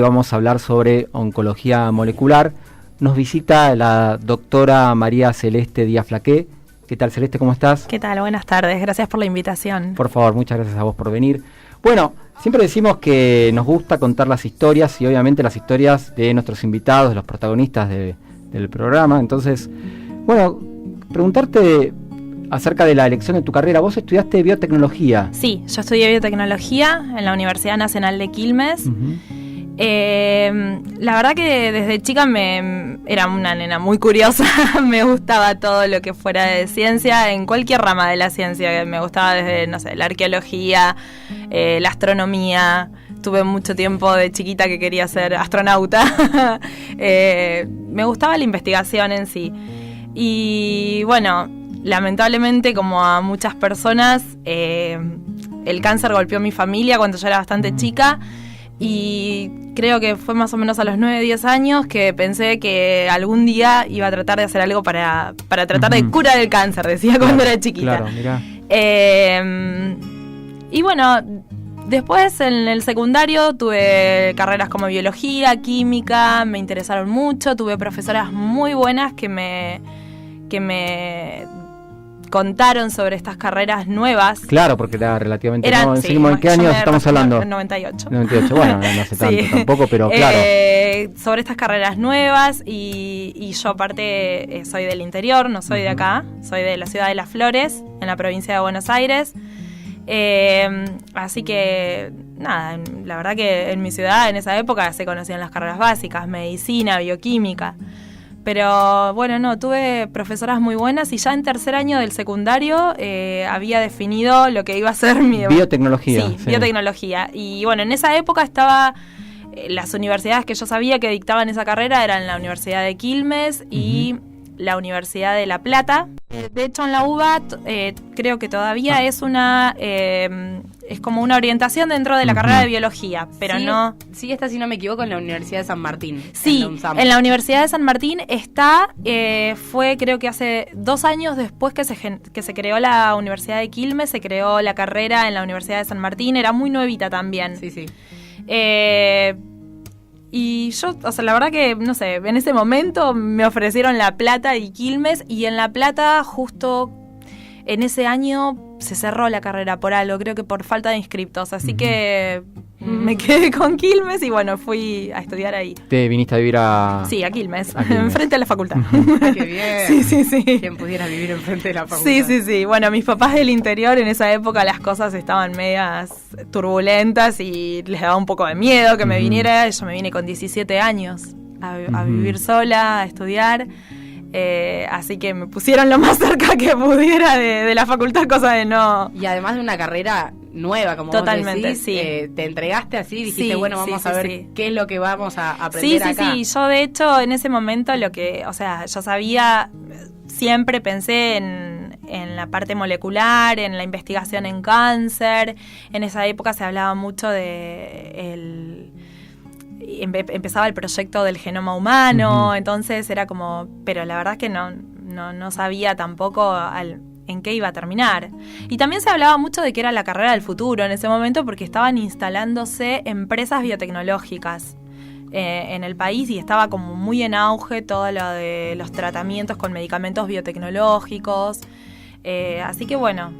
vamos a hablar sobre oncología molecular. Nos visita la doctora María Celeste Díaz Flaqué. ¿Qué tal, Celeste? ¿Cómo estás? ¿Qué tal? Buenas tardes. Gracias por la invitación. Por favor, muchas gracias a vos por venir. Bueno, siempre decimos que nos gusta contar las historias y obviamente las historias de nuestros invitados, de los protagonistas del programa. Entonces, bueno, preguntarte acerca de la elección de tu carrera. Vos estudiaste biotecnología. Sí, yo estudié biotecnología en la Universidad Nacional de Quilmes. Uh-huh. La verdad que desde chica era una nena muy curiosa. Me gustaba todo lo que fuera de ciencia, en cualquier rama de la ciencia. Me gustaba desde, no sé, la arqueología, la astronomía. Tuve mucho tiempo de chiquita que quería ser astronauta. Me gustaba la investigación en sí. Y bueno, lamentablemente, como a muchas personas, el cáncer golpeó a mi familia cuando yo era bastante chica. Y creo que fue más o menos a los 9-10 años que pensé que algún día iba a tratar de hacer algo para tratar de curar el cáncer, decía cuando era chiquita. Claro, mirá. Y bueno, después en el secundario tuve carreras como biología, química, me interesaron mucho, tuve profesoras muy buenas que me contaron sobre estas carreras nuevas. Claro, porque era relativamente nuevo. Sí, ¿En qué años estamos hablando? 98. 98, bueno, no hace tanto tampoco, pero claro. Sobre estas carreras nuevas y yo aparte soy del interior, no soy de acá, soy de la ciudad de Las Flores, en la provincia de Buenos Aires. Así que, nada, la verdad que en mi ciudad en esa época se conocían las carreras básicas, medicina, bioquímica. Pero bueno, no, tuve profesoras muy buenas y ya en tercer año del secundario había definido lo que iba a ser mi... Biotecnología. Sí, biotecnología. Y bueno, en esa época estaba... las universidades que yo sabía que dictaban esa carrera eran la Universidad de Quilmes y la Universidad de La Plata. De hecho, en la UBA creo que todavía es una... es como una orientación dentro de la carrera de biología, pero sí, no... Sí, está, si no me equivoco, en la Universidad de San Martín. Sí, en la Universidad de San Martín está, fue creo que hace 2 años después que se creó la Universidad de Quilmes, se creó la carrera en la Universidad de San Martín, era muy nuevita también. Sí, sí. Y yo, o sea, la verdad que, no sé, en ese momento me ofrecieron La Plata y Quilmes, y en La Plata justo en ese año se cerró la carrera por algo, creo que por falta de inscriptos, así que me quedé con Quilmes y bueno, fui a estudiar ahí. ¿Te viniste a vivir a...? Sí, a Quilmes, enfrente a la facultad. ¡Qué bien! Sí. ¿Quién pudiera vivir enfrente de la facultad? Sí. Bueno, mis papás del interior en esa época las cosas estaban medias turbulentas y les daba un poco de miedo que me viniera. Yo me vine con 17 años a vivir sola, a estudiar. Así que me pusieron lo más cerca que pudiera de la facultad, cosa de no... Y además de una carrera nueva, como totalmente, vos decís, te entregaste así y dijiste, bueno, vamos a ver qué es lo que vamos a aprender acá. Sí, yo de hecho en ese momento yo sabía, siempre pensé en la parte molecular, en la investigación en cáncer. En esa época se hablaba mucho empezaba el proyecto del genoma humano, entonces era como, pero la verdad es que no sabía tampoco en qué iba a terminar. Y también se hablaba mucho de que era la carrera del futuro en ese momento porque estaban instalándose empresas biotecnológicas en el país y estaba como muy en auge todo lo de los tratamientos con medicamentos biotecnológicos. Así que bueno...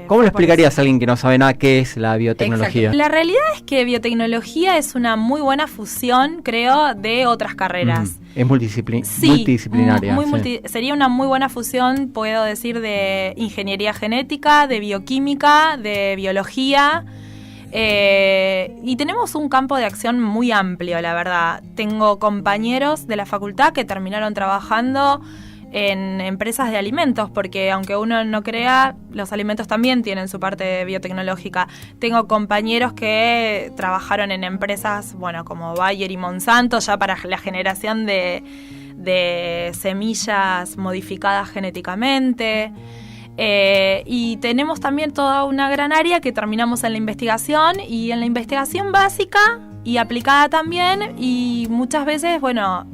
¿Cómo le explicarías a alguien que no sabe nada qué es la biotecnología? Exacto. La realidad es que biotecnología es una muy buena fusión, creo, de otras carreras. Es multidisciplinaria. Sería una muy buena fusión, puedo decir, de ingeniería genética, de bioquímica, de biología. Y tenemos un campo de acción muy amplio, la verdad. Tengo compañeros de la facultad que terminaron trabajando en empresas de alimentos, porque aunque uno no crea, los alimentos también tienen su parte biotecnológica. Tengo compañeros que trabajaron en empresas, bueno, como Bayer y Monsanto, ya para la generación de semillas modificadas genéticamente. Y tenemos también toda una gran área que terminamos en la investigación, y en la investigación básica y aplicada también, y muchas veces, bueno,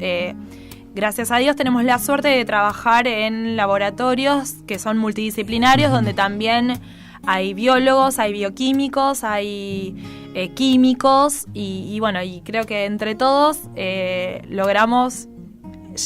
gracias a Dios tenemos la suerte de trabajar en laboratorios que son multidisciplinarios, donde también hay biólogos, hay bioquímicos, hay químicos y bueno, y creo que entre todos logramos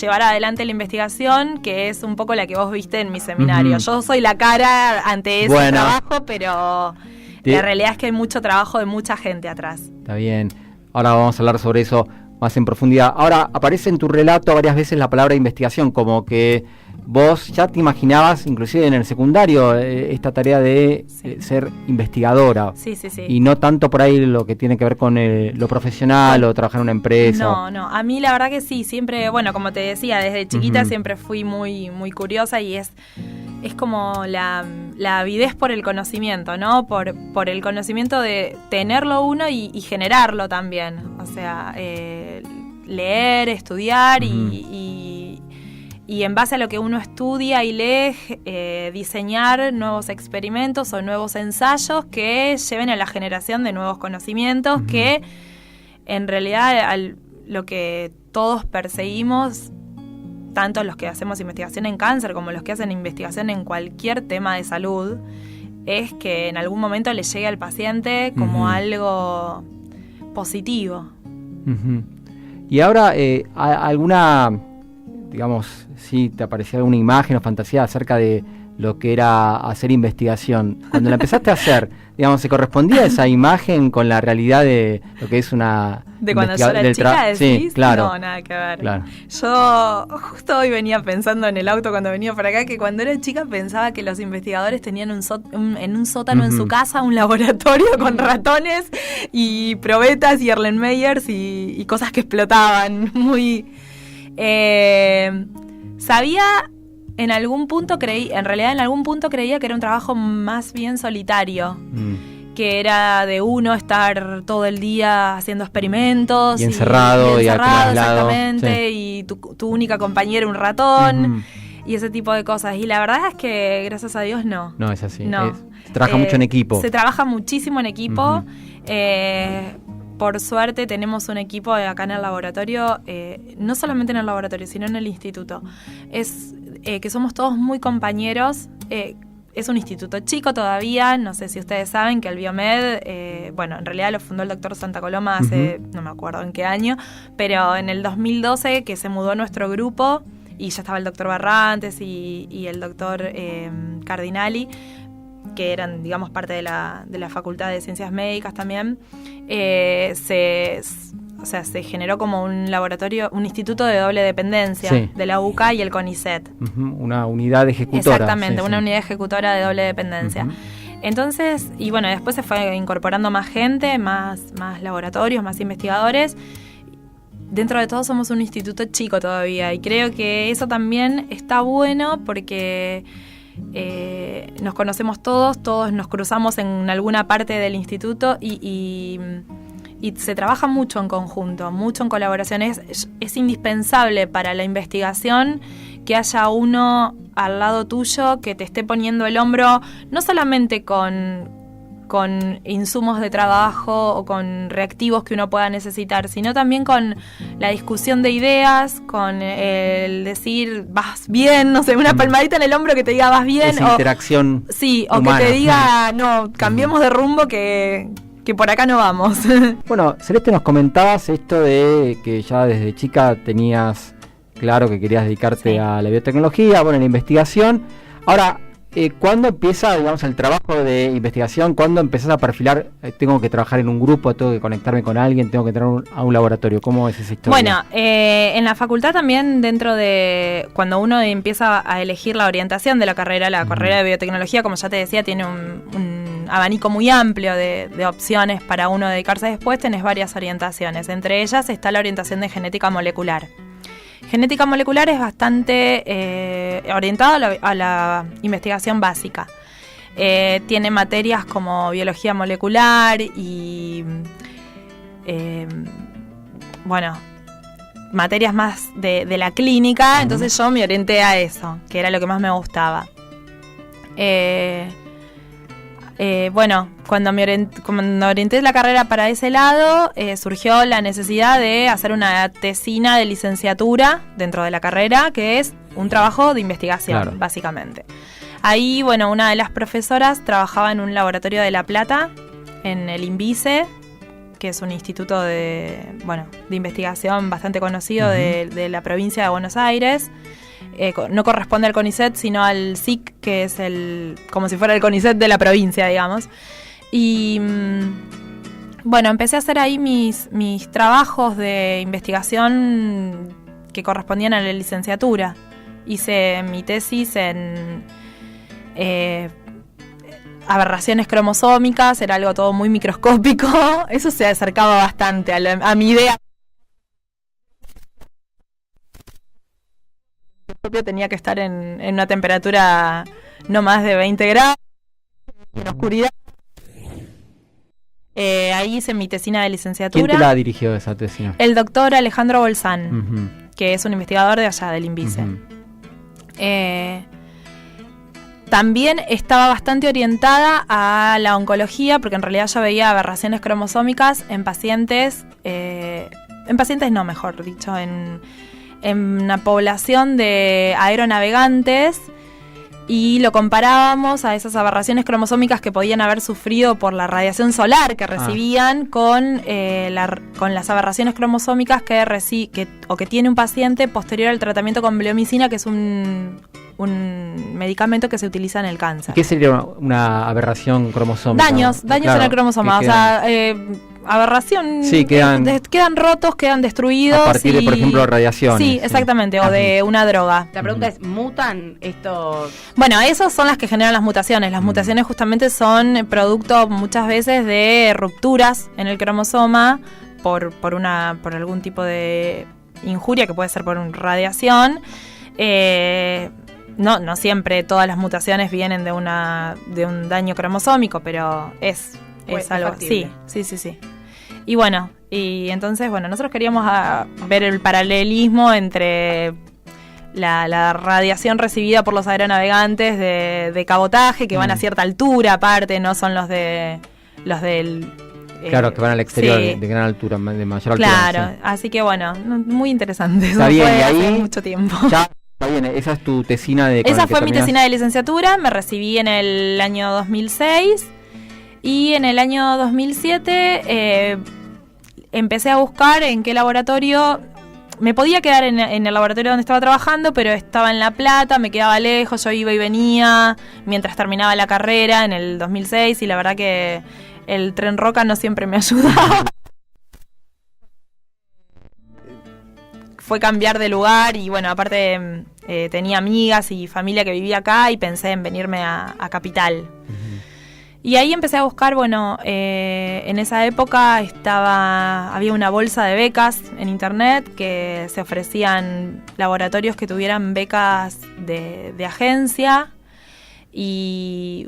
llevar adelante la investigación, que es un poco la que vos viste en mi seminario. Yo soy la cara ante ese trabajo, pero la realidad es que hay mucho trabajo de mucha gente atrás. Está bien. Ahora vamos a hablar sobre eso más en profundidad. Ahora, aparece en tu relato varias veces la palabra investigación, como que vos ya te imaginabas, inclusive en el secundario, esta tarea de ser investigadora. Sí. Y no tanto por ahí lo que tiene que ver con lo profesional o trabajar en una empresa. No. A mí la verdad que sí, siempre, bueno, como te decía, desde chiquita siempre fui muy, muy curiosa y es como la avidez por el conocimiento, ¿no? Por el conocimiento de tenerlo uno y generarlo también. O sea, leer, estudiar y en base a lo que uno estudia y lee, diseñar nuevos experimentos o nuevos ensayos que lleven a la generación de nuevos conocimientos que en realidad lo que todos perseguimos, tanto los que hacemos investigación en cáncer como los que hacen investigación en cualquier tema de salud, es que en algún momento le llegue al paciente como algo positivo. Y ahora, alguna, digamos, si te aparecía alguna imagen o fantasía acerca de lo que era hacer investigación, cuando la empezaste a hacer, digamos, ¿se correspondía esa imagen con la realidad de lo que es una... ¿De cuando yo era chica decís? Sí, claro. No, nada que ver. Claro. Yo justo hoy venía pensando en el auto cuando venía para acá que cuando era chica pensaba que los investigadores tenían en un sótano en su casa un laboratorio con ratones y probetas y Erlenmeyers y cosas que explotaban. Muy... sabía... En algún punto creía que era un trabajo más bien solitario, que era de uno estar todo el día haciendo experimentos. Y encerrado, exactamente, sí. Y tu única compañera un ratón, y ese tipo de cosas. Y la verdad es que, gracias a Dios, no. No, es así. No. Se trabaja mucho en equipo. Se trabaja muchísimo en equipo. Por suerte tenemos un equipo acá en el laboratorio, no solamente en el laboratorio, sino en el instituto. Que somos todos muy compañeros. Es un instituto chico todavía, no sé si ustedes saben que el Biomed, bueno, en realidad lo fundó el doctor Santa Coloma hace, no me acuerdo en qué año, pero en el 2012 que se mudó nuestro grupo y ya estaba el doctor Barrantes y el doctor Cardinali, que eran, digamos, parte de la Facultad de Ciencias Médicas también, se generó como un laboratorio, un instituto de doble dependencia de la UCA y el CONICET. Una unidad ejecutora. Exactamente, una unidad ejecutora de doble dependencia. Entonces, y bueno, después se fue incorporando más gente, más laboratorios, más investigadores. Dentro de todo somos un instituto chico todavía y creo que eso también está bueno porque... nos conocemos todos nos cruzamos en alguna parte del instituto y se trabaja mucho en conjunto, mucho en colaboración. Es indispensable para la investigación que haya uno al lado tuyo que te esté poniendo el hombro, no solamente con insumos de trabajo o con reactivos que uno pueda necesitar, sino también con la discusión de ideas, con el decir vas bien, no sé, una palmadita en el hombro que te diga vas bien. Esa interacción o que te diga no, cambiemos de rumbo que por acá no vamos. Bueno, Celeste, nos comentabas esto de que ya desde chica tenías claro que querías dedicarte a la biotecnología, bueno, a la investigación. Ahora, ¿cuándo empieza, digamos, el trabajo de investigación? ¿Cuándo empezás a perfilar? Tengo que trabajar en un grupo, tengo que conectarme con alguien, tengo que entrar a un laboratorio. ¿Cómo es esa historia? Bueno, en la facultad también, dentro de cuando uno empieza a elegir la orientación de la carrera de biotecnología, como ya te decía, tiene un abanico muy amplio de opciones para uno dedicarse después. Tenés varias orientaciones. Entre ellas está la orientación de genética molecular. Genética molecular es bastante orientada a la investigación básica. Tiene materias como biología molecular y, materias más de la clínica. Entonces yo me orienté a eso, que era lo que más me gustaba. Cuando orienté la carrera para ese lado, surgió la necesidad de hacer una tesina de licenciatura dentro de la carrera, que es un trabajo de investigación, básicamente. Ahí, bueno, una de las profesoras trabajaba en un laboratorio de La Plata, en el INVICE, que es un instituto de investigación bastante conocido de la provincia de Buenos Aires. No corresponde al CONICET, sino al SIC, que es como si fuera el CONICET de la provincia, digamos. Y bueno, empecé a hacer ahí mis trabajos de investigación que correspondían a la licenciatura. Hice mi tesis en aberraciones cromosómicas, era algo todo muy microscópico. Eso se acercaba bastante a mi idea. Tenía que estar en una temperatura no más de 20 grados, en oscuridad. Ahí hice mi tesina de licenciatura. ¿Quién te la dirigió esa tesina? El doctor Alejandro Bolzán, que es un investigador de allá, del INVICE. También estaba bastante orientada a la oncología, porque en realidad yo veía aberraciones cromosómicas en pacientes, mejor dicho, en una población de aeronavegantes, y lo comparábamos a esas aberraciones cromosómicas que podían haber sufrido por la radiación solar que recibían con las aberraciones cromosómicas que tiene un paciente posterior al tratamiento con bleomicina, que es un medicamento que se utiliza en el cáncer. ¿Qué sería una aberración cromosómica? Daños en el cromosoma, aberración, quedan rotos, quedan destruidos. A partir de, por ejemplo, radiaciones. Sí, exactamente, o de una droga. La pregunta es, ¿mutan estos? Bueno, esas son las que generan las mutaciones. Las mutaciones justamente son producto muchas veces de rupturas en el cromosoma por algún tipo de injuria, que puede ser por radiación. No siempre todas las mutaciones vienen de un daño cromosómico, pero es algo así. Sí. Y bueno, entonces, nosotros queríamos ver el paralelismo entre la radiación recibida por los aeronavegantes de cabotaje, que van a cierta altura aparte, no son los del... Claro, que van al exterior de gran altura, de mayor altura. Claro, sí. Así que muy interesante. Está bien, fue y ahí hace mucho tiempo. Ya, está bien, esa es tu tesina de... Esa fue mi tesina de licenciatura, me recibí en el año 2006 y en el año 2007 empecé a buscar en qué laboratorio... Me podía quedar en el laboratorio donde estaba trabajando, pero estaba en La Plata, me quedaba lejos, yo iba y venía mientras terminaba la carrera en el 2006 y la verdad que el tren Roca no siempre me ayudaba. Fue cambiar de lugar y aparte tenía amigas y familia que vivía acá y pensé en venirme a Capital. Y ahí empecé a buscar, en esa época había una bolsa de becas en internet que se ofrecían laboratorios que tuvieran becas de agencia. Y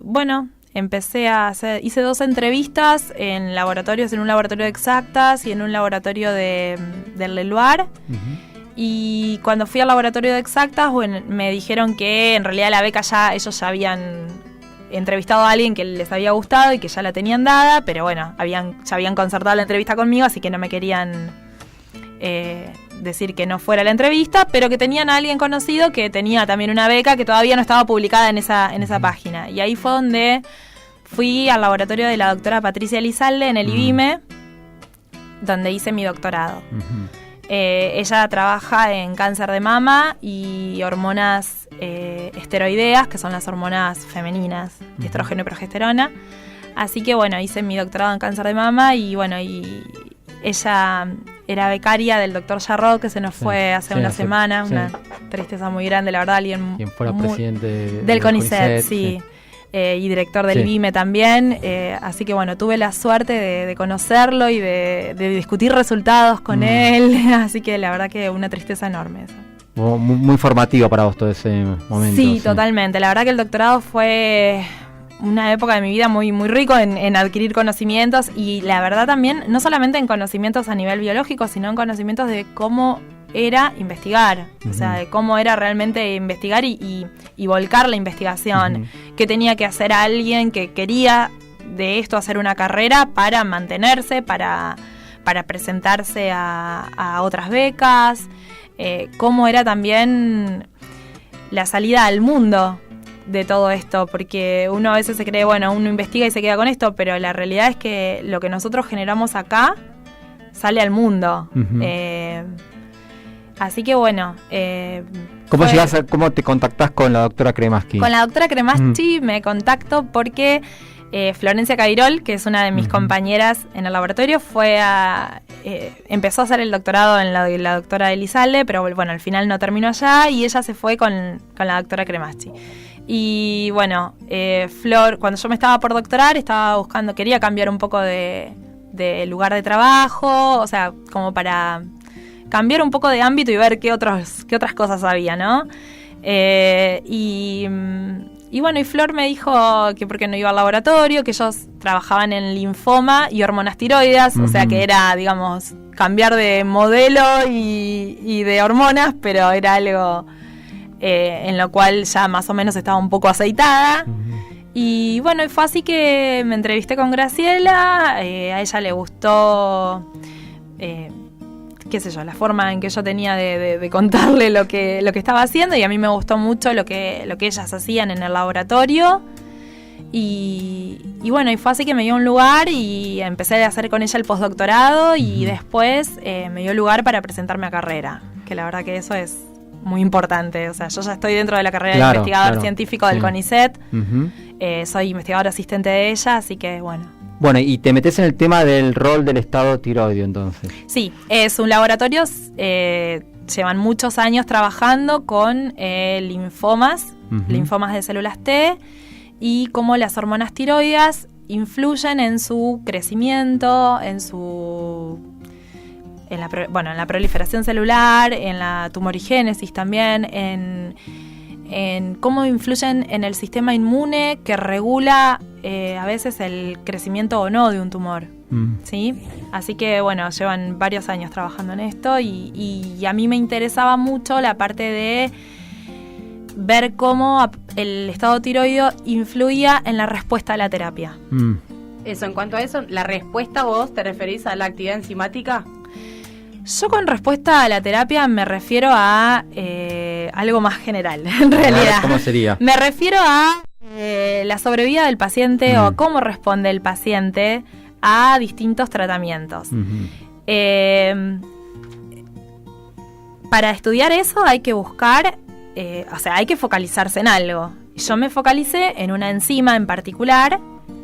hice 2 entrevistas en un laboratorio de exactas y en un laboratorio del Leluar. Y cuando fui al laboratorio de exactas, me dijeron que en realidad la beca ellos ya habían entrevistado a alguien que les había gustado y que ya la tenían dada, pero ya habían concertado la entrevista conmigo, así que no me querían decir que no fuera la entrevista, pero que tenían a alguien conocido que tenía también una beca que todavía no estaba publicada en esa página. Y ahí fue donde fui al laboratorio de la doctora Patricia Elizalde en el IBIME, donde hice mi doctorado. Ella trabaja en cáncer de mama y hormonas esteroideas, que son las hormonas femeninas, estrógeno y progesterona. Así que hice mi doctorado en cáncer de mama y ella era becaria del doctor Jarrod, que se nos fue hace una semana, una tristeza muy grande, la verdad, quien fuera presidente del CONICET, sí. Y director del IBIME también, así que tuve la suerte de conocerlo y de discutir resultados con él, así que la verdad que una tristeza enorme eso. Muy formativo para vos todo ese momento. Sí, totalmente, la verdad que el doctorado fue una época de mi vida muy, muy rico en adquirir conocimientos y la verdad también, no solamente en conocimientos a nivel biológico, sino en conocimientos de cómo era investigar, o sea, de cómo era realmente investigar y volcar la investigación, qué tenía que hacer alguien que quería de esto hacer una carrera para mantenerse, para presentarse a otras becas, cómo era también la salida al mundo, de todo esto, porque uno a veces se cree, bueno, uno investiga y se queda con esto, pero la realidad es que lo que nosotros generamos acá sale al mundo. Así que bueno. ¿Cómo te contactás con la doctora Cremaschi? Con la doctora Cremaschi me contacto porque Florencia Cairol, que es una de mis compañeras en el laboratorio, empezó a hacer el doctorado en la doctora Elizalde, pero bueno, al final no terminó allá y ella se fue con la doctora Cremaschi. Y bueno, Flor, cuando yo me estaba por doctorar, quería cambiar un poco de lugar de trabajo, o sea, como para cambiar un poco de ámbito y ver qué otras cosas había, ¿no? Y bueno, y Flor me dijo que por qué no iba al laboratorio, que ellos trabajaban en linfoma y hormonas tiroides, o sea que era, digamos, cambiar de modelo y de hormonas, pero era algo en lo cual ya más o menos estaba un poco aceitada. Y bueno, y fue así que me entrevisté con Graciela, a ella le gustó, qué sé yo, la forma en que yo tenía de contarle lo que estaba haciendo, y a mí me gustó mucho lo que ellas hacían en el laboratorio. Y bueno, y fue así que me dio un lugar y empecé a hacer con ella el postdoctorado y después me dio lugar para presentarme a carrera, que la verdad que eso es muy importante. O sea, yo ya estoy dentro de la carrera de investigador científico del CONICET, soy investigadora asistente de ella, así que bueno. Bueno, y te metes en el tema del rol del estado tiroideo, entonces. Sí, es un laboratorio, llevan muchos años trabajando con linfomas de células T, y cómo las hormonas tiroides influyen en su crecimiento, en la proliferación celular, en la tumorigénesis también, en cómo influyen en el sistema inmune que regula a veces el crecimiento o no de un tumor. ¿Sí? Así que bueno, llevan varios años trabajando en esto y a mí me interesaba mucho la parte de ver cómo el estado tiroideo influía en la respuesta a la terapia. Eso, en cuanto a eso, ¿la respuesta vos te referís a la actividad enzimática? Yo con respuesta a la terapia me refiero a algo más general, en realidad. ¿Cómo sería? Me refiero a la sobrevida del paciente o cómo responde el paciente a distintos tratamientos. Para estudiar eso hay que buscar, hay que focalizarse en algo. Yo me focalicé en una enzima en particular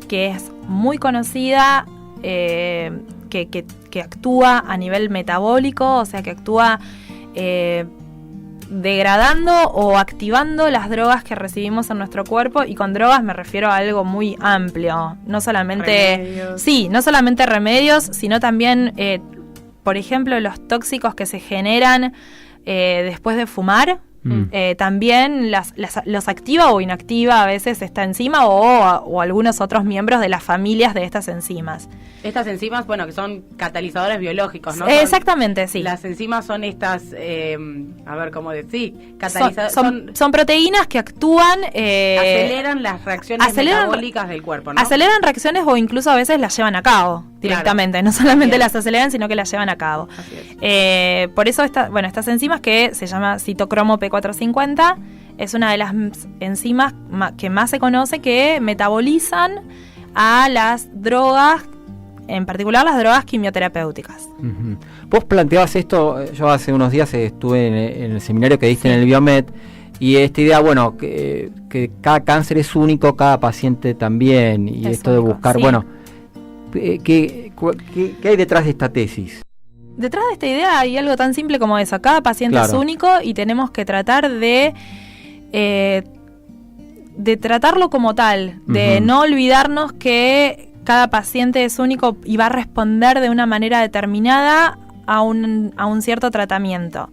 que es muy conocida, que actúa a nivel metabólico, o sea que actúa degradando o activando las drogas que recibimos en nuestro cuerpo, y con drogas me refiero a algo muy amplio, no solamente remedios, sino también por ejemplo los tóxicos que se generan después de fumar. También los activa o inactiva a veces esta enzima o algunos otros miembros de las familias de estas enzimas. Estas enzimas, bueno, que son catalizadores biológicos, ¿no? Exactamente, sí. Las enzimas son estas, ¿cómo decir? Son proteínas que actúan... aceleran las reacciones metabólicas del cuerpo, ¿no? Aceleran reacciones o incluso a veces las llevan a cabo directamente. Claro. No solamente las aceleran, sino que las llevan a cabo. Por eso estas enzimas, que se llama citocromo P450, es una de las enzimas que más se conoce, que metabolizan a las drogas, en particular las drogas quimioterapéuticas. Vos planteabas esto, yo hace unos días estuve en el seminario que diste en el Biomed, y esta idea, que cada cáncer es único, cada paciente también, y esto de buscar, ¿qué hay detrás de esta tesis? Detrás de esta idea hay algo tan simple como eso. Cada paciente es único y tenemos que tratar de tratarlo como tal, de no olvidarnos que cada paciente es único y va a responder de una manera determinada a un cierto tratamiento.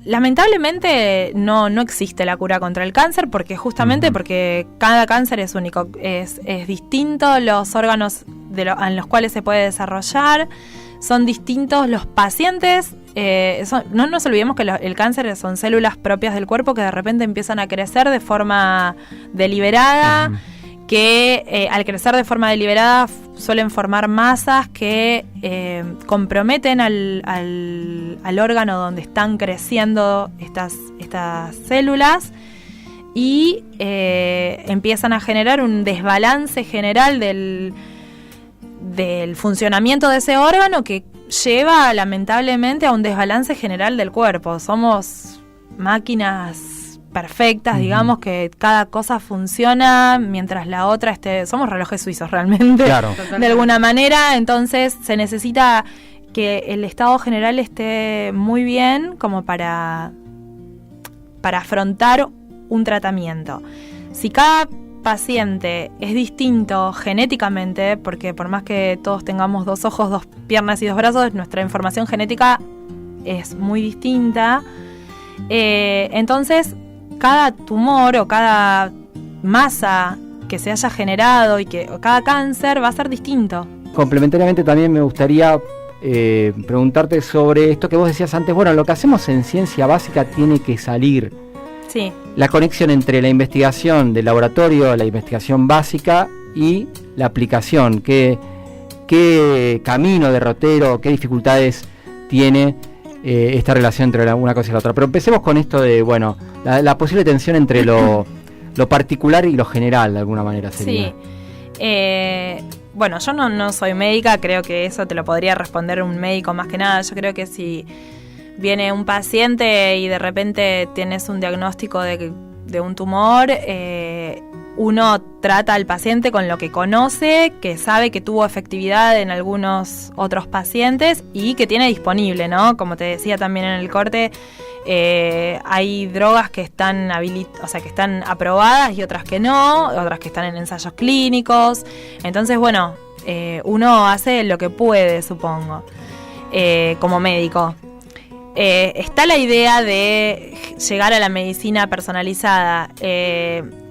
Lamentablemente no existe la cura contra el cáncer, porque cada cáncer es único, es distinto, los órganos en los cuales se puede desarrollar son distintos, los pacientes, no nos olvidemos que el cáncer son células propias del cuerpo que de repente empiezan a crecer de forma deliberada, que al crecer de forma deliberada suelen formar masas que comprometen al órgano donde están creciendo estas células y empiezan a generar un desbalance general del funcionamiento de ese órgano que lleva lamentablemente a un desbalance general del cuerpo. Somos máquinas perfectas, digamos, que cada cosa funciona mientras la otra esté. Somos relojes suizos realmente, claro, de alguna manera. Entonces se necesita que el estado general esté muy bien como para afrontar un tratamiento. Si cada paciente es distinto genéticamente, porque por más que todos tengamos 2 ojos, 2 piernas y 2 brazos, nuestra información genética es muy distinta. Entonces cada tumor o cada masa que se haya generado o cada cáncer va a ser distinto. Complementariamente también me gustaría preguntarte sobre esto que vos decías antes. Bueno, lo que hacemos en ciencia básica tiene que salir. Sí. La conexión entre la investigación del laboratorio, la investigación básica y la aplicación. ¿Qué camino derrotero, qué dificultades tiene esta relación entre una cosa y la otra? Pero empecemos con esto de, bueno, la posible tensión entre lo particular y lo general, de alguna manera sería. Sí. Bueno, yo no soy médica, creo que eso te lo podría responder un médico más que nada. Yo creo que si viene un paciente y de repente tienes un diagnóstico de un tumor, uno trata al paciente con lo que conoce, que sabe que tuvo efectividad en algunos otros pacientes y que tiene disponible, ¿no? Como te decía también en el corte, hay drogas que están que están aprobadas y otras que no, otras que están en ensayos clínicos. Entonces, bueno, uno hace lo que puede, supongo, como médico. Está la idea de llegar a la medicina personalizada.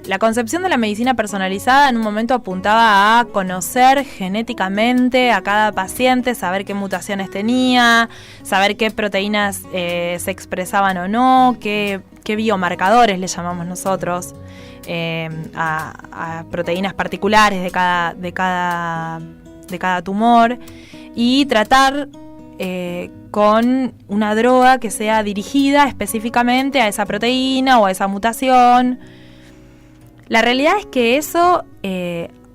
La concepción de la medicina personalizada en un momento apuntaba a conocer genéticamente a cada paciente, saber qué mutaciones tenía, saber qué proteínas se expresaban o no, qué biomarcadores le llamamos nosotros a proteínas particulares de cada tumor, y tratar con una droga que sea dirigida específicamente a esa proteína o a esa mutación. La realidad es que eso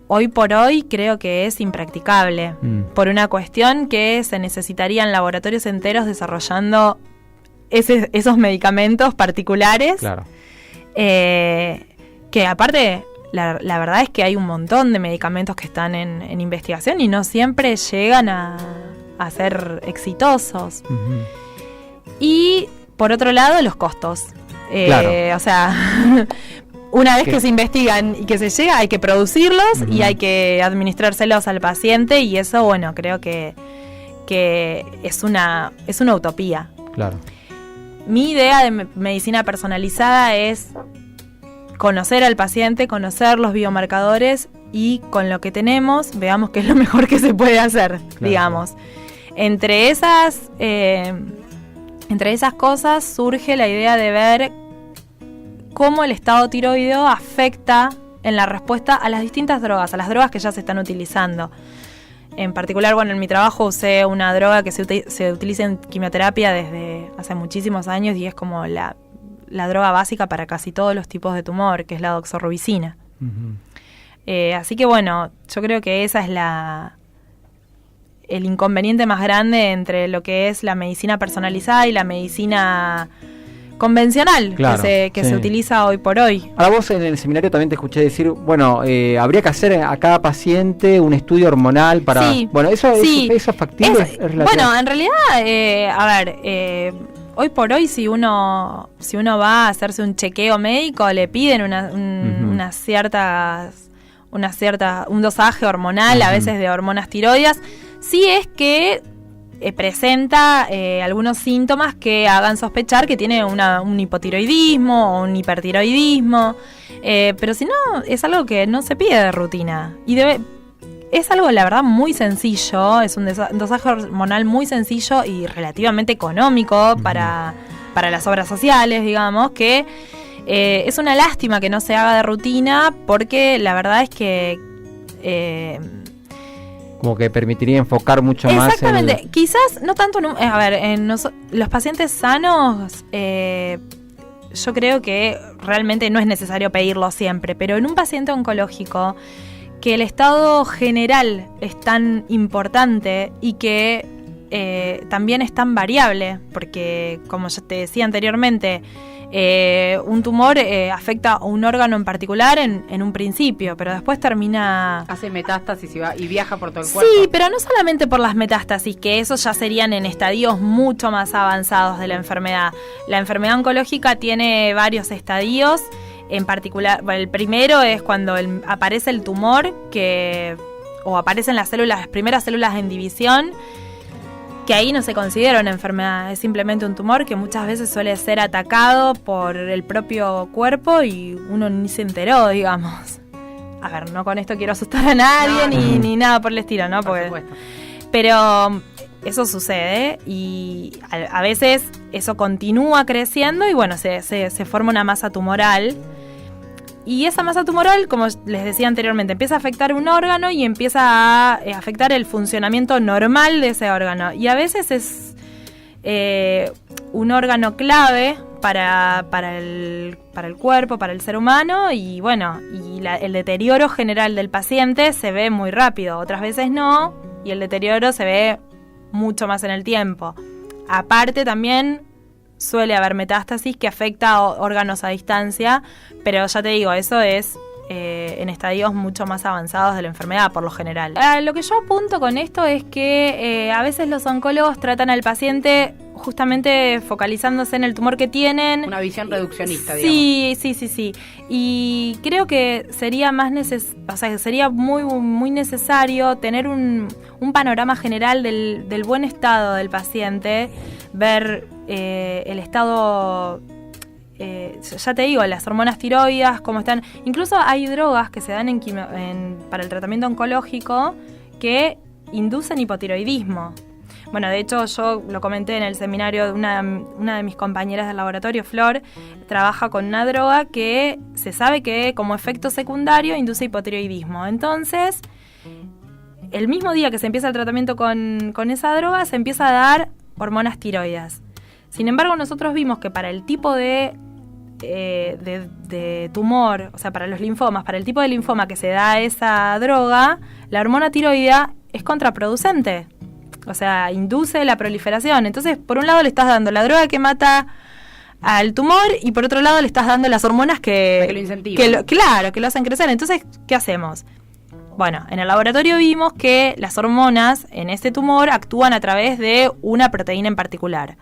hoy por hoy creo que es impracticable, por una cuestión que se necesitarían laboratorios enteros desarrollando esos medicamentos particulares. Claro. Que aparte, la verdad es que hay un montón de medicamentos que están en investigación y no siempre llegan a ser exitosos. Uh-huh. Y por otro lado, los costos. Claro. O sea, una vez que se investigan y que se llega, hay que producirlos, uh-huh, y hay que administrárselos al paciente, y eso, bueno, creo que es una utopía. Claro. Mi idea de medicina personalizada es conocer al paciente, conocer los biomarcadores, y con lo que tenemos veamos qué es lo mejor que se puede hacer, claro, digamos. Entre esas cosas surge la idea de ver cómo el estado tiroideo afecta en la respuesta a las distintas drogas, a las drogas que ya se están utilizando. En particular, bueno, en mi trabajo usé una droga que se utiliza en quimioterapia desde hace muchísimos años y es como la droga básica para casi todos los tipos de tumor, que es la doxorubicina. Uh-huh. Así que bueno, yo creo que esa es el inconveniente más grande entre lo que es la medicina personalizada y la medicina convencional, claro, que se utiliza hoy por hoy. Ahora vos en el seminario también te escuché decir, bueno, habría que hacer a cada paciente un estudio hormonal para... Sí, bueno, ¿eso es factible? ¿Es bueno, en realidad, hoy por hoy si uno va a hacerse un chequeo médico, le piden un dosaje hormonal, uh-huh, a veces de hormonas tiroides, si es que presenta algunos síntomas que hagan sospechar que tiene un hipotiroidismo o un hipertiroidismo, pero si no, es algo que no se pide de rutina y es algo, la verdad, muy sencillo, es un dosaje hormonal muy sencillo y relativamente económico, uh-huh, para las obras sociales, digamos, que Es una lástima que no se haga de rutina porque la verdad es que... como que permitiría enfocar mucho más. Exactamente, quizás no tanto... los pacientes sanos... yo creo que realmente no es necesario pedirlo siempre, pero en un paciente oncológico que el estado general es tan importante y que también es tan variable, porque como ya te decía anteriormente, un tumor afecta a un órgano en particular en un principio, pero después termina... Hace metástasis y viaja por todo el cuerpo. Sí, pero no solamente por las metástasis, que esos ya serían en estadios mucho más avanzados de la enfermedad. La enfermedad oncológica tiene varios estadios, en particular, bueno, el primero es cuando aparece el tumor, o aparecen las primeras células en división, que ahí no se considera una enfermedad, es simplemente un tumor que muchas veces suele ser atacado por el propio cuerpo y uno ni se enteró, digamos. A ver, no con esto quiero asustar a nadie ni nada por el estilo, ¿no? Por supuesto. Pero eso sucede y a veces eso continúa creciendo y bueno, se forma una masa tumoral. Y esa masa tumoral, como les decía anteriormente, empieza a afectar un órgano y empieza a afectar el funcionamiento normal de ese órgano. Y a veces es un órgano clave para el cuerpo, para el ser humano. Y bueno, el deterioro general del paciente se ve muy rápido. Otras veces no, y el deterioro se ve mucho más en el tiempo. Aparte también... suele haber metástasis que afecta a órganos a distancia, pero ya te digo, eso es en estadios mucho más avanzados de la enfermedad, por lo general. Lo que yo apunto con esto es que a veces los oncólogos tratan al paciente justamente focalizándose en el tumor que tienen. Una visión reduccionista, digamos. Sí. Y creo que sería sería muy, muy necesario tener un panorama general del buen estado del paciente, ver el estado, ya te digo, las hormonas tiroides, cómo están. Incluso hay drogas que se dan para el tratamiento oncológico que inducen hipotiroidismo. Bueno, de hecho yo lo comenté en el seminario de una de mis compañeras del laboratorio, Flor, trabaja con una droga que se sabe que como efecto secundario induce hipotiroidismo. Entonces, el mismo día que se empieza el tratamiento con esa droga, se empieza a dar hormonas tiroides. Sin embargo, nosotros vimos que para el tipo de tumor, o sea, para los linfomas, para el tipo de linfoma que se da esa droga, la hormona tiroidea es contraproducente. O sea, induce la proliferación. Entonces, por un lado le estás dando la droga que mata al tumor y por otro lado le estás dando las hormonas que lo incentivan. Que lo hacen crecer. Entonces, ¿qué hacemos? Bueno, en el laboratorio vimos que las hormonas en este tumor actúan a través de una proteína en particular.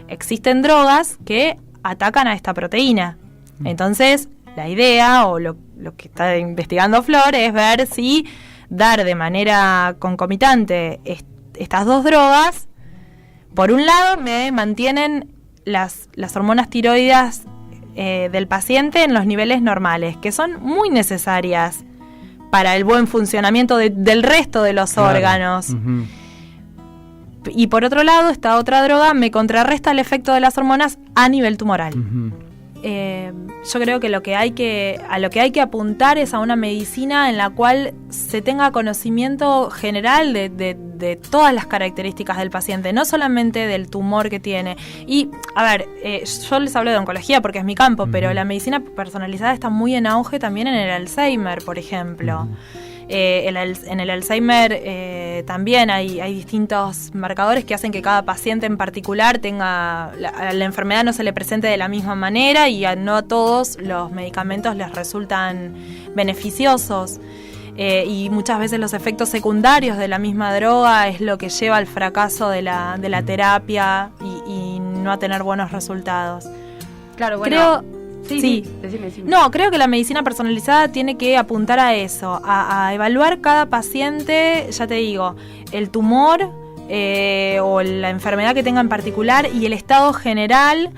Existen drogas que atacan a esta proteína. Entonces, la idea o lo que está investigando Flor es ver si dar de manera concomitante estas dos drogas, por un lado, me mantienen las hormonas tiroides del paciente en los niveles normales, que son muy necesarias para el buen funcionamiento del resto de los órganos. Uh-huh. Y por otro lado, esta otra droga me contrarresta el efecto de las hormonas a nivel tumoral. Uh-huh. Yo creo que a lo que hay que apuntar es a una medicina en la cual se tenga conocimiento general de todas las características del paciente, no solamente del tumor que tiene. Y, a ver, yo les hablo de oncología porque es mi campo, pero la medicina personalizada está muy en auge también en el Alzheimer, por ejemplo. En el Alzheimer también hay distintos marcadores que hacen que cada paciente en particular tenga la enfermedad no se le presente de la misma manera y no a todos los medicamentos les resultan beneficiosos. Y muchas veces los efectos secundarios de la misma droga es lo que lleva al fracaso de la terapia y no a tener buenos resultados. Claro, bueno. Sí. Decime. No, creo que la medicina personalizada tiene que apuntar a eso, a evaluar cada paciente, ya te digo, el tumor o la enfermedad que tenga en particular y el estado general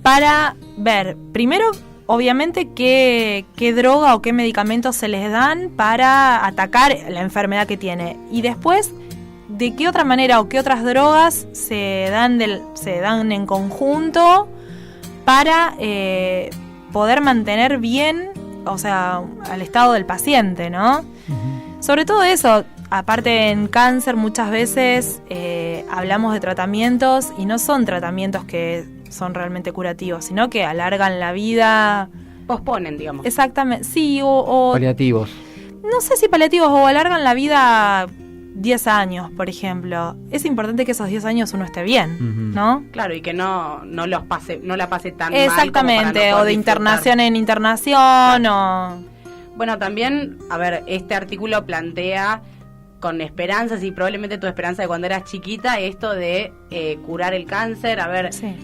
para ver, primero, obviamente, qué droga o qué medicamentos se les dan para atacar la enfermedad que tiene. Y después, de qué otra manera o qué otras drogas se dan en conjunto para poder mantener bien, o sea, al estado del paciente, ¿no? Uh-huh. Sobre todo eso, aparte en cáncer muchas veces hablamos de tratamientos y no son tratamientos que son realmente curativos, sino que alargan la vida. Posponen, digamos. Exactamente, sí, o paliativos. No sé si paliativos, o alargan la vida 10 años, por ejemplo. Es importante que esos 10 años uno esté bien, uh-huh. ¿no? Claro, y que no la pase tan mal. Exactamente, o de internación en internación, o... Bueno, también, a ver, este artículo plantea con esperanzas, y probablemente tu esperanza de cuando eras chiquita, esto de curar el cáncer. A ver, sí.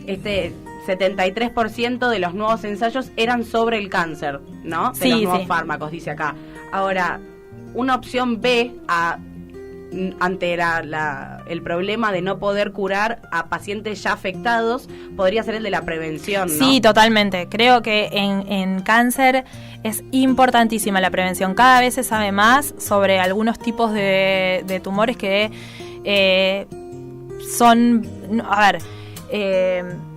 73% de los nuevos ensayos eran sobre el cáncer, ¿no? De los nuevos fármacos, dice acá. Ahora, una opción B ante el problema de no poder curar a pacientes ya afectados podría ser el de la prevención, ¿no? Sí, totalmente. Creo que en cáncer es importantísima la prevención. Cada vez se sabe más sobre algunos tipos de tumores que son... A ver...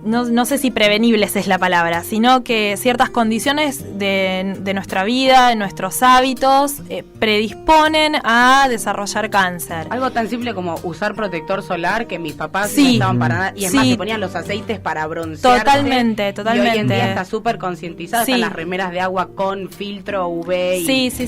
no sé si prevenibles es la palabra, sino que ciertas condiciones de nuestra vida, de nuestros hábitos, predisponen a desarrollar cáncer. Algo tan simple como usar protector solar, que mis papás no estaban para nada, y es más, se ponían los aceites para broncearse. Totalmente. Y hoy en día está súper concientizada, están las remeras de agua con filtro UV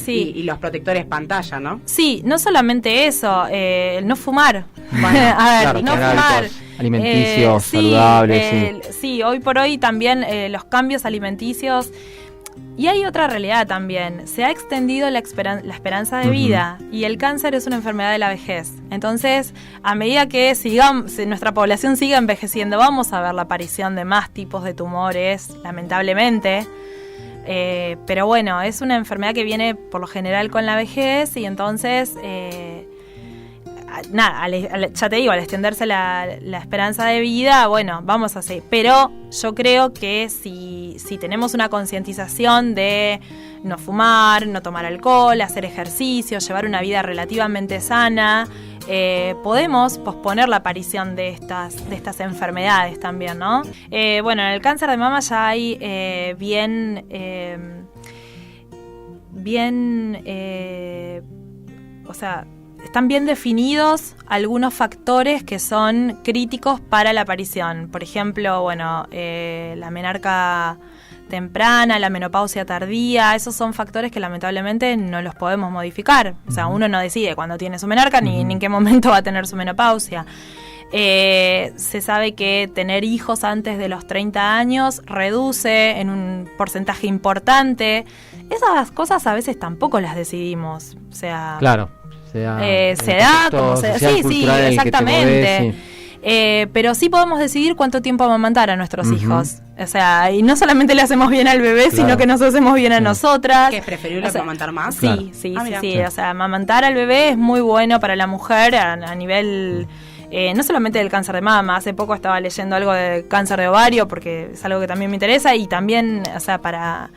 y los protectores pantalla, ¿no? Sí, no solamente eso, el no fumar. Bueno, a ver, no fumar. Alimenticios, saludables. Sí, hoy por hoy también los cambios alimenticios. Y hay otra realidad también. Se ha extendido la esperanza de vida, y el cáncer es una enfermedad de la vejez. Entonces, a medida que nuestra población siga envejeciendo, vamos a ver la aparición de más tipos de tumores, lamentablemente. Pero bueno, es una enfermedad que viene por lo general con la vejez, y entonces... ya te digo, al extenderse la esperanza de vida, bueno, vamos a seguir. Pero yo creo que si tenemos una concientización de no fumar, no tomar alcohol, hacer ejercicio, llevar una vida relativamente sana, podemos posponer la aparición de estas enfermedades también, ¿no? Bueno, en el cáncer de mama ya hay están bien definidos algunos factores que son críticos para la aparición. Por ejemplo, la menarca temprana, la menopausia tardía, esos son factores que lamentablemente no los podemos modificar. O sea, uno no decide cuándo tiene su menarca ni en qué momento va a tener su menopausia. Se sabe que tener hijos antes de los 30 años reduce en un porcentaje importante. Esas cosas a veces tampoco las decidimos. O sea, claro. Se da como se da. Sí, exactamente. Pero sí podemos decidir cuánto tiempo amamantar a nuestros hijos. O sea, y no solamente le hacemos bien al bebé, sino que nos hacemos bien a nosotras. ¿Que es preferible amamantar más? Sí, claro. Sí. O sea, amamantar al bebé es muy bueno para la mujer a nivel... no solamente del cáncer de mama. Hace poco estaba leyendo algo de cáncer de ovario, porque es algo que también me interesa. Y también, o sea, para...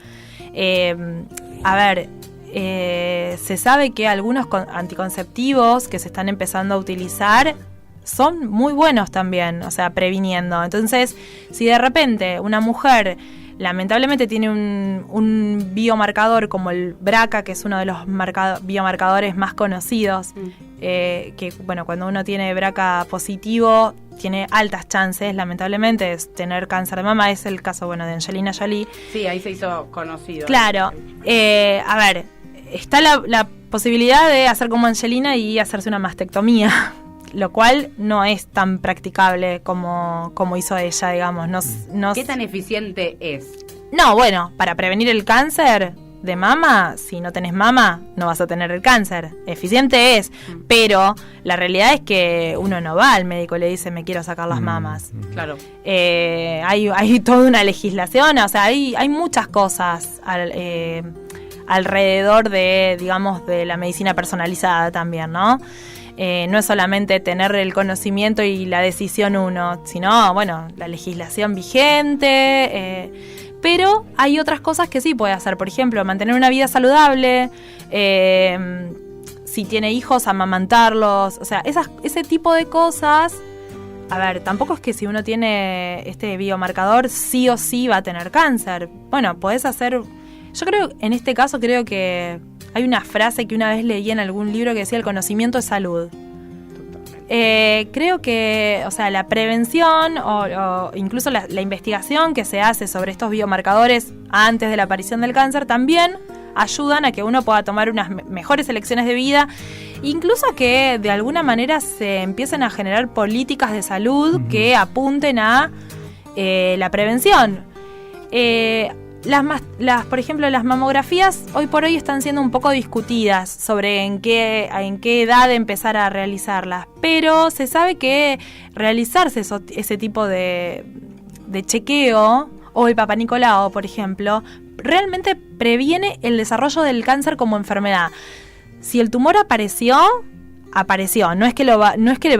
se sabe que algunos anticonceptivos que se están empezando a utilizar son muy buenos también, o sea, previniendo. Entonces, si de repente una mujer lamentablemente tiene un biomarcador como el BRCA, que es uno de los biomarcadores más conocidos, que cuando uno tiene BRCA positivo tiene altas chances, lamentablemente, de tener cáncer de mama. Es el caso, de Angelina Jolie. Sí, ahí se hizo conocido. Claro. Está la posibilidad de hacer como Angelina y hacerse una mastectomía, lo cual no es tan practicable como hizo ella, digamos. ¿Qué tan eficiente es? No, para prevenir el cáncer de mama, si no tenés mama, no vas a tener el cáncer. Eficiente es, pero la realidad es que uno no va al médico y le dice, me quiero sacar las mamas. Claro. Hay toda una legislación, o sea, hay muchas cosas alrededor de la medicina personalizada también, ¿no? No es solamente tener el conocimiento y la decisión uno, sino, la legislación vigente, pero hay otras cosas que sí puede hacer. Por ejemplo, mantener una vida saludable, si tiene hijos, amamantarlos, o sea, ese tipo de cosas a ver, tampoco es que si uno tiene este biomarcador sí o sí va a tener cáncer. Bueno, podés hacer... Yo creo, en este caso creo que hay una frase que una vez leí en algún libro que decía: el conocimiento es salud. Creo que, o sea, la prevención o incluso la investigación que se hace sobre estos biomarcadores antes de la aparición del cáncer también ayudan a que uno pueda tomar unas mejores elecciones de vida, incluso a que de alguna manera se empiecen a generar políticas de salud que apunten a la prevención. Por ejemplo, las mamografías hoy por hoy están siendo un poco discutidas sobre en qué edad empezar a realizarlas, pero se sabe que realizarse ese tipo de chequeo, o el Papá Nicolau, por ejemplo, realmente previene el desarrollo del cáncer como enfermedad. Si el tumor apareció, no es que le va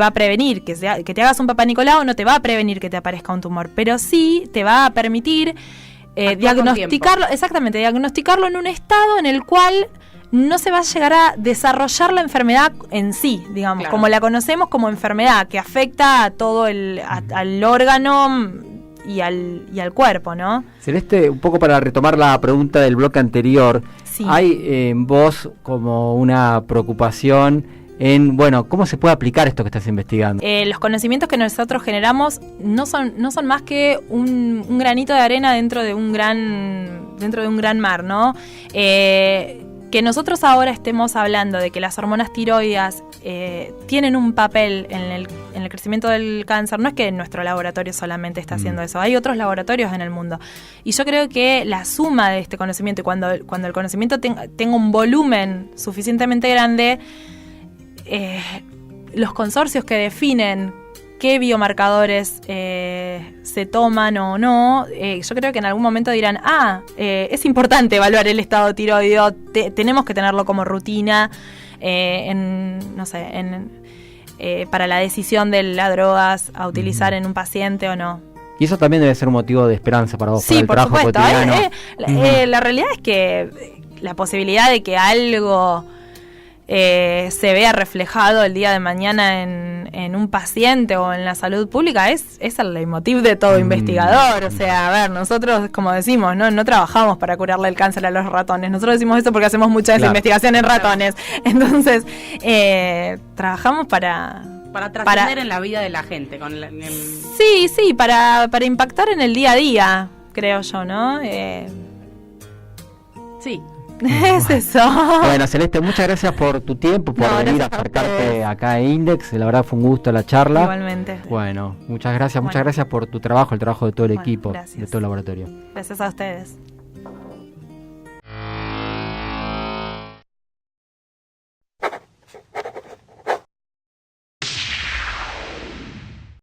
a prevenir que te hagas un Papá Nicolau, no te va a prevenir que te aparezca un tumor, pero sí te va a permitir diagnosticarlo en un estado en el cual no se va a llegar a desarrollar la enfermedad en sí, digamos, claro, como la conocemos como enfermedad, que afecta a todo al órgano y al cuerpo, ¿no? Celeste, un poco para retomar la pregunta del bloque anterior, sí. Hay en vos como una preocupación en, bueno, ¿cómo se puede aplicar esto que estás investigando? Los conocimientos que nosotros generamos no son más que un granito de arena dentro de un gran mar, ¿no? Que nosotros ahora estemos hablando de que las hormonas tiroides tienen un papel en el crecimiento del cáncer, no es que nuestro laboratorio solamente está haciendo eso, hay otros laboratorios en el mundo. Y yo creo que la suma de este conocimiento, y cuando el conocimiento tenga un volumen suficientemente grande, los consorcios que definen qué biomarcadores se toman o no, yo creo que en algún momento dirán, es importante evaluar el estado tiroideo, tenemos que tenerlo como rutina para la decisión de las drogas a utilizar en un paciente o no. Y eso también debe ser un motivo de esperanza para vos, sí, para el trabajo cotidiano. La realidad es que la posibilidad de que algo se vea reflejado el día de mañana en un paciente o en la salud pública es el leitmotiv de todo investigador. O sea, a ver, nosotros, como decimos, no trabajamos para curarle el cáncer a los ratones. Nosotros decimos eso porque hacemos mucha investigación en ratones. Entonces, trabajamos para trascender en la vida de la gente. Sí, para impactar en el día a día, creo yo, ¿no? Sí. Es eso. Bueno, Celeste, muchas gracias por tu tiempo, por venir a acercarte acá a Index. La verdad fue un gusto la charla. Igualmente. Bueno, muchas gracias por tu trabajo, el trabajo de todo el equipo, gracias. de todo el laboratorio. Gracias a ustedes.